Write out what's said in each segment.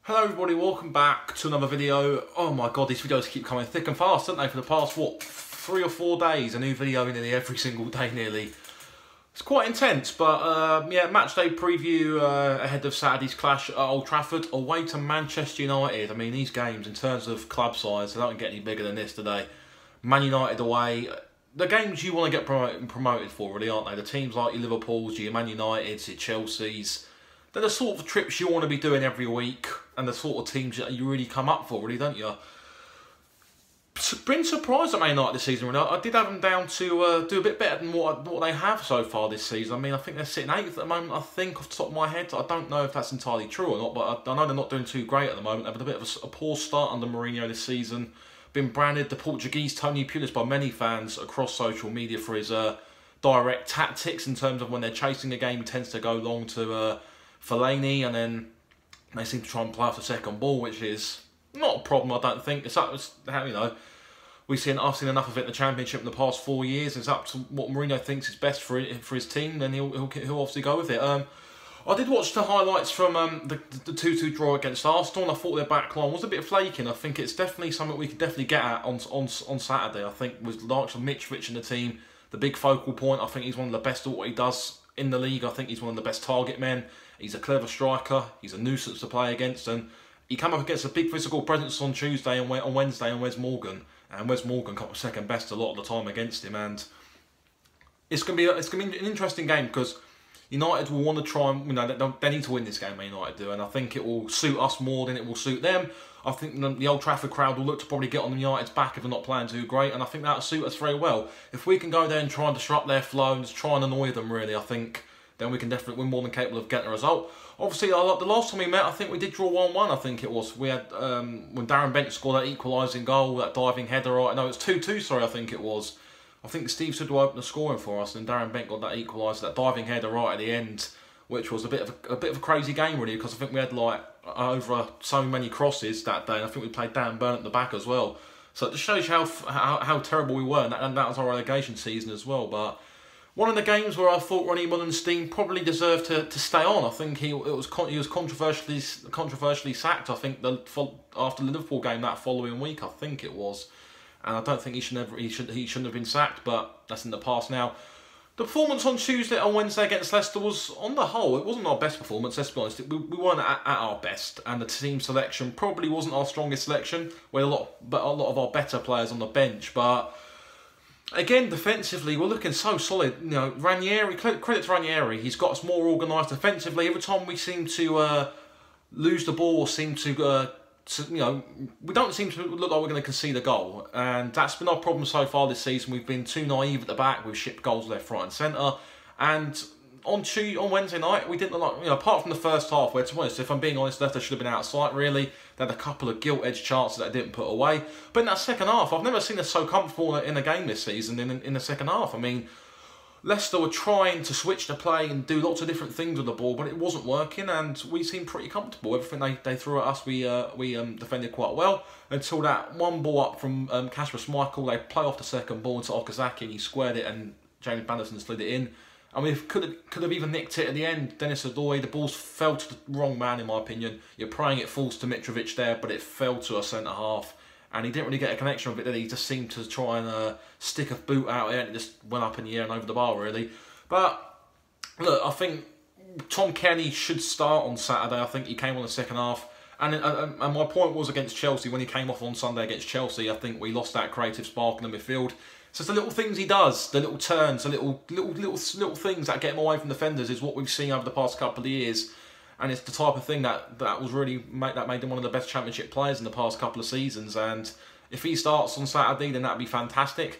Hello everybody, welcome back to another video. Oh my god, these videos keep coming thick and fast, don't they? For the past, what, 3 or 4 days, a new video nearly every single day nearly. It's quite intense, but yeah, match day preview ahead of Saturday's clash at Old Trafford, away to Manchester United. I mean, these games, in terms of club size, they don't get any bigger than this today. Man United away, the games you want to get promoted for, really, aren't they? The teams like your Liverpools, your Man Uniteds, your Chelseas, they're the sort of trips you want to be doing every week, and the sort of teams that you really come up for, really, don't you? Been surprised at Man United this season, really. I did have them down to do a bit better than what they have so far this season. I mean, I think they're sitting 8th at the moment, I think, off the top of my head. I don't know if that's entirely true or not, but I know they're not doing too great at the moment. They've had a bit of a poor start under Mourinho this season. Been branded the Portuguese Tony Pulis by many fans across social media for his direct tactics in terms of when they're chasing the game, he tends to go long to Fellaini, and then they seem to try and play off the second ball, which is not a problem, I don't think. It's how, you know, I've seen enough of it in the Championship in the past 4 years. It's up to what Mourinho thinks is best for his team, then he'll obviously go with it. I did watch the highlights from the 2-2 draw against Arsenal, and I thought their back line was a bit flaky, and I think it's definitely something we could definitely get at on Saturday. I think with Larks and Mitrovic in the team, the big focal point, I think he's one of the best at what he does in the league. I think he's one of the best target men. He's a clever striker. He's a nuisance to play against, and he came up against a big physical presence on Tuesday and on Wednesday on Wes Morgan, and Wes Morgan got second best a lot of the time against him. And it's gonna be an interesting game because United will want to try and, you know, they need to win this game. Man United do, and I think it will suit us more than it will suit them. I think the Old Trafford crowd will look to probably get on the United's back if they're not playing too great, and I think that'll suit us very well. If we can go there and try and disrupt their flow and just try and annoy them, really, I think then we can definitely win, more than capable of getting a result. Obviously, the last time we met, I think we did draw 1-1, I think it was. We had, when Darren Bent scored that equalising goal, that diving header, right? No, it was 2-2, sorry, I think it was. I think Steve Sidwell opened the scoring for us, and Darren Bent got that equaliser, that diving header right at the end, which was a bit of a crazy game, really, because I think we had, like, over so many crosses that day, and I think we played Dan Burn at the back as well. So it just shows you how terrible we were, and that was our relegation season as well. But one of the games where I thought Ronnie Mullenstein probably deserved to stay on. I think he was controversially sacked. I think after the Liverpool game that following week, I think it was, and I don't think he shouldn't have been sacked. But that's in the past now. The performance on Tuesday and Wednesday against Leicester was, on the whole, it wasn't our best performance. Let's be honest, we weren't at our best, and the team selection probably wasn't our strongest selection. We had a lot of our better players on the bench, but again, defensively, we're looking so solid. You know, Ranieri, credit to Ranieri, he's got us more organised defensively. Every time we seem to lose the ball or seem to, you know, we don't seem to look like we're going to concede a goal. And that's been our problem so far this season. We've been too naive at the back. We've shipped goals left, right and centre. And on Wednesday night, we didn't look like, you know, apart from the first half, where, to be honest, if I'm being honest, Leicester should have been out of sight, really. They had a couple of gilt-edged chances that they didn't put away. But in that second half, I've never seen us so comfortable in a game this season in the second half. I mean, Leicester were trying to switch the play and do lots of different things with the ball, but it wasn't working, and we seemed pretty comfortable. Everything they threw at us, we defended quite well, until that one ball up from Kasper Schmeichel. They play off the second ball into Okazaki, and he squared it, and James Banderson slid it in. I mean, could have even nicked it at the end. Dennis Odoi, the ball fell to the wrong man, in my opinion. You're praying it falls to Mitrovic there, but it fell to a centre-half. And he didn't really get a connection with it, did he? He just seemed to try and stick a boot out there, and it just went up in the air and over the bar, really. But, look, I think Tom Kenny should start on Saturday. I think he came on the second half. And my point was against Chelsea, when he came off on Sunday against Chelsea, I think we lost that creative spark in the midfield. It's just the little things he does, the little turns, the little things that get him away from defenders is what we've seen over the past couple of years. And it's the type of thing that was really made him one of the best Championship players in the past couple of seasons. And if he starts on Saturday, then that'd be fantastic.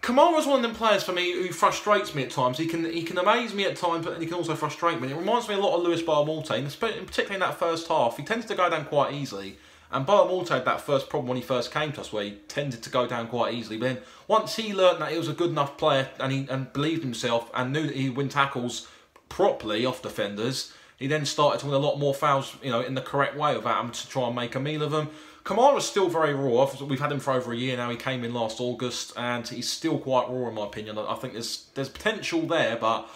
Kamara's one of them players for me who frustrates me at times. He can amaze me at times, but he can also frustrate me. It reminds me a lot of Lewis Barmalte, and particularly in that first half. He tends to go down quite easily. And Barmalte had that first problem when he first came to us, where he tended to go down quite easily. But then once he learned that he was a good enough player and believed himself and knew that he'd win tackles properly off defenders, he then started to win a lot more fouls, you know, in the correct way without having to try and make a meal of them. Kamara's still very raw. We've had him for over a year now. He came in last August, and he's still quite raw, in my opinion. I think there's potential there, but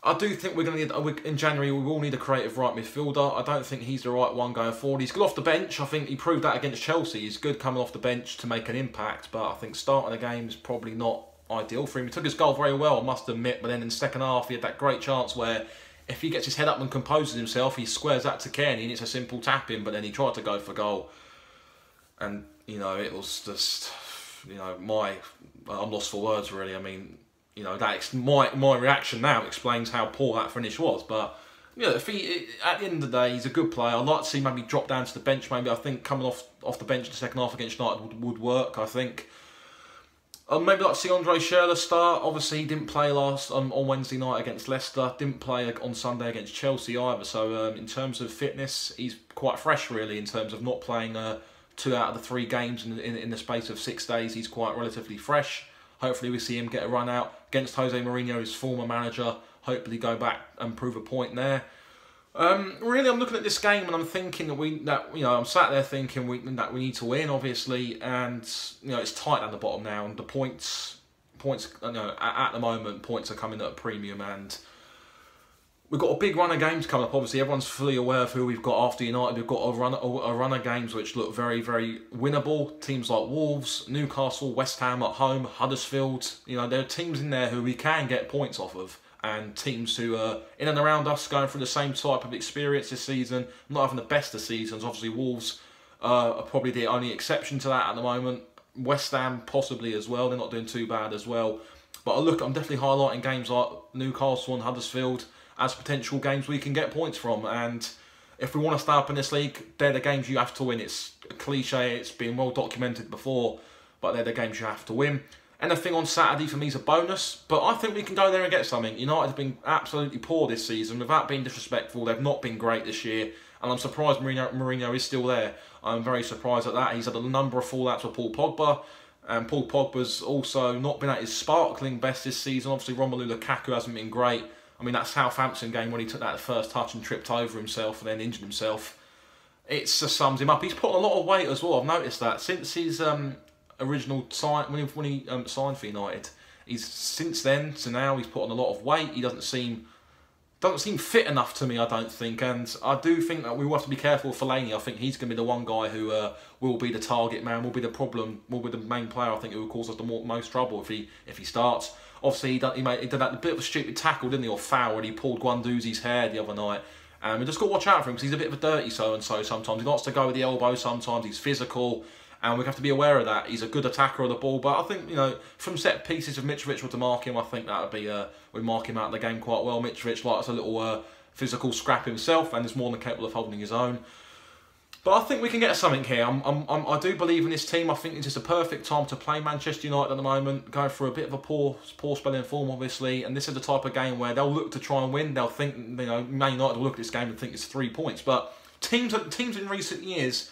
I do think we're going to need, in January, we will need a creative right midfielder. I don't think he's the right one going forward. He's good off the bench. I think he proved that against Chelsea. He's good coming off the bench to make an impact, but I think starting the game is probably not ideal for him. He took his goal very well, I must admit, but then in the second half, he had that great chance where if he gets his head up and composes himself, he squares that to Kearney and it's a simple tap in, but then he tried to go for goal. And, you know, it was just, you know, I'm lost for words, really. I mean, you know, my reaction now explains how poor that finish was. But, you know, at the end of the day, he's a good player. I'd like to see maybe drop down to the bench. Maybe I think coming off the bench in the second half against United would work, I think. Maybe like to see Andre Schürrle start. Obviously, he didn't play on Wednesday night against Leicester. Didn't play on Sunday against Chelsea either. So in terms of fitness, he's quite fresh, really, in terms of not playing 2 out of the 3 games in the space of 6 days. He's quite relatively fresh. Hopefully we see him get a run out against Jose Mourinho, his former manager. Hopefully go back and prove a point there. Really, I'm looking at this game and I'm thinking I'm sat there thinking that we need to win, obviously, and you know it's tight down the bottom now, and the points, you know, at the moment points are coming at a premium, and we've got a big run of games coming up. Obviously, everyone's fully aware of who we've got after United. We've got a run of games which look very, very winnable. Teams like Wolves, Newcastle, West Ham at home, Huddersfield. You know, there are teams in there who we can get points off of, and teams who are in and around us going through the same type of experience this season, not having the best of seasons. Obviously, Wolves are probably the only exception to that at the moment. West Ham possibly as well. They're not doing too bad as well. But I'm definitely highlighting games like Newcastle and Huddersfield as potential games we can get points from. And if we want to stay up in this league, they're the games you have to win. It's a cliche, it's been well documented before, but they're the games you have to win. Anything on Saturday for me is a bonus, but I think we can go there and get something. United have been absolutely poor this season. Without being disrespectful, they've not been great this year, and I'm surprised Mourinho is still there. I'm very surprised at that. He's had a number of fallouts with Paul Pogba, and Paul Pogba's also not been at his sparkling best this season. Obviously, Romelu Lukaku hasn't been great. I mean, that Southampton game when he took that first touch and tripped over himself and then injured himself, it just sums him up. He's put on a lot of weight as well. I've noticed that since his original sign when he signed for United. Since then to now he's put on a lot of weight. He doesn't seem fit enough to me, I don't think, and I do think that we will have to be careful with Fellaini. I think he's going to be the one guy who will be the target man, will be the problem, will be the main player. I think who will cause us the most trouble if he starts. Obviously, he did that bit of a stupid tackle, didn't he, or foul, and he pulled Guendouzi's hair the other night. And we just got to watch out for him because he's a bit of a dirty so-and-so sometimes. He likes to go with the elbow sometimes, he's physical, and we have to be aware of that. He's a good attacker of the ball, but I think, you know, from set pieces, if Mitrovic were to mark him, I think that would be, we'd mark him out of the game quite well. Mitrovic likes a little physical scrap himself and is more than capable of holding his own. But I think we can get something here. I do believe in this team. I think it's just a perfect time to play Manchester United at the moment, going through a bit of a poor spell in form, obviously. And this is the type of game where they'll look to try and win. They'll think, you know, Man United will look at this game and think it's 3 points. But teams in recent years,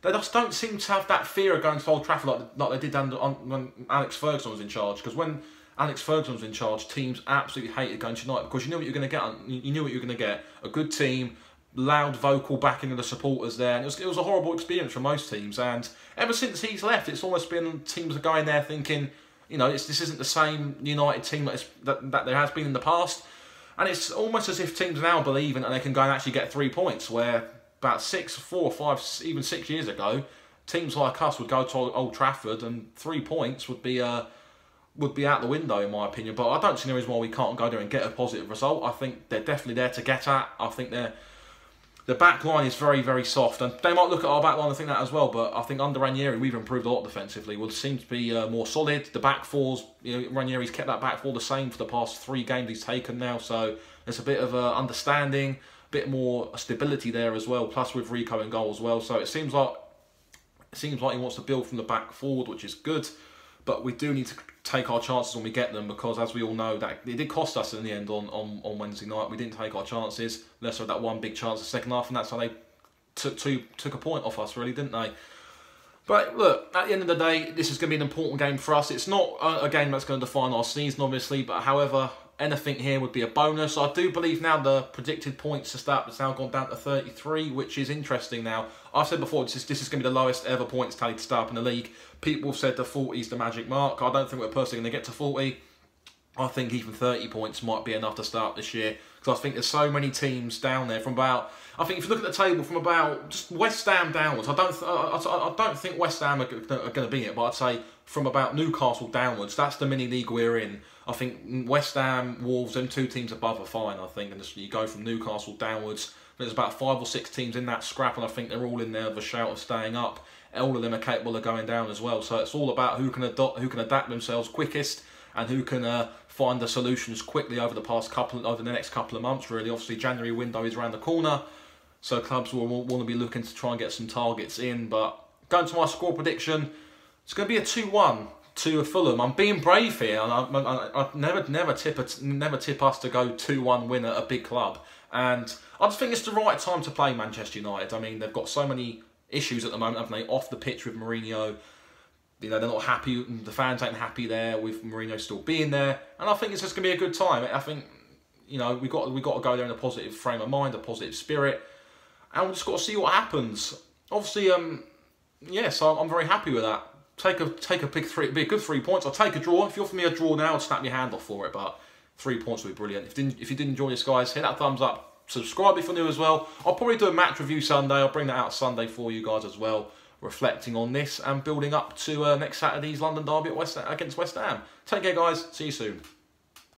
they just don't seem to have that fear of going to Old Trafford like they did when Alex Ferguson was in charge. Because when Alex Ferguson was in charge, teams absolutely hated going to United because you knew what you were going to get. You knew what you were going to get. A good team, loud vocal backing of the supporters there, and it was a horrible experience for most teams. And ever since he's left, it's almost been teams are going there thinking, you know, this isn't the same United team that there has been in the past, and it's almost as if teams now believe that they can go and actually get 3 points. Where about 4 or 5, even 6 years ago, teams like us would go to Old Trafford and 3 points would be out the window, in my opinion. But I don't see any reason why we can't go there and get a positive result. I think they're definitely there to get at. I think the back line is very, very soft, and they might look at our back line and think that as well, but I think under Ranieri we've improved a lot defensively. We'll seem to be more solid. The back fours, you know, Ranieri's kept that back four the same for the past 3 games he's taken now, so there's a bit of understanding, a bit more stability there as well, plus with Rico in goal as well. So it seems like he wants to build from the back forward, which is good, but we do need to take our chances when we get them, because as we all know, that it did cost us in the end on Wednesday night. We didn't take our chances. Leicester had that one big chance in the second half, and that's how they took a point off us, really, didn't they? But look, at the end of the day, this is going to be an important game for us. It's not a game that's going to define our season, obviously, but however, anything here would be a bonus. I do believe now the predicted points to start has now gone down to 33, which is interesting now. I've said before, this is going to be the lowest ever points tally to start up in the league. People have said the 40 is the magic mark. I don't think we're personally going to get to 40. I think even 30 points might be enough to start this year, because I think there's so many teams down there from about. I think if you look at the table from about just West Ham downwards, I don't think West Ham are going to be it, but I'd say from about Newcastle downwards, that's the mini league we're in. I think West Ham, Wolves, them two teams above are fine. I think, and just, you go from Newcastle downwards. There's about 5 or 6 teams in that scrap, and I think they're all in there with a shout of staying up. All of them are capable of going down as well. So it's all about who can adapt themselves quickest, and who can find the solutions quickly over the next couple of months. Really, obviously January window is around the corner, so clubs will want to be looking to try and get some targets in. But going to my score prediction, it's going to be a 2-1 to Fulham. I'm being brave here, and I never tip us to go 2-1 win at a big club. And I just think it's the right time to play Manchester United. I mean, they've got so many issues at the moment, haven't they? Off the pitch with Mourinho. You know, they're not happy, the fans ain't happy there with Mourinho still being there. And I think it's just going to be a good time. I think, you know, we've got to go there in a positive frame of mind, a positive spirit. And we've just got to see what happens. Obviously, yeah, so I'm very happy with that. Take a big 3, be a good 3 points. I'll take a draw. If you offer me a draw now, I'll snap your hand off for it. But 3 points would be brilliant. If you did enjoy this, guys, hit that thumbs up. Subscribe if you're new as well. I'll probably do a match review Sunday. I'll bring that out Sunday for you guys as well, reflecting on this and building up to next Saturday's London derby against West Ham. Take care, guys. See you soon.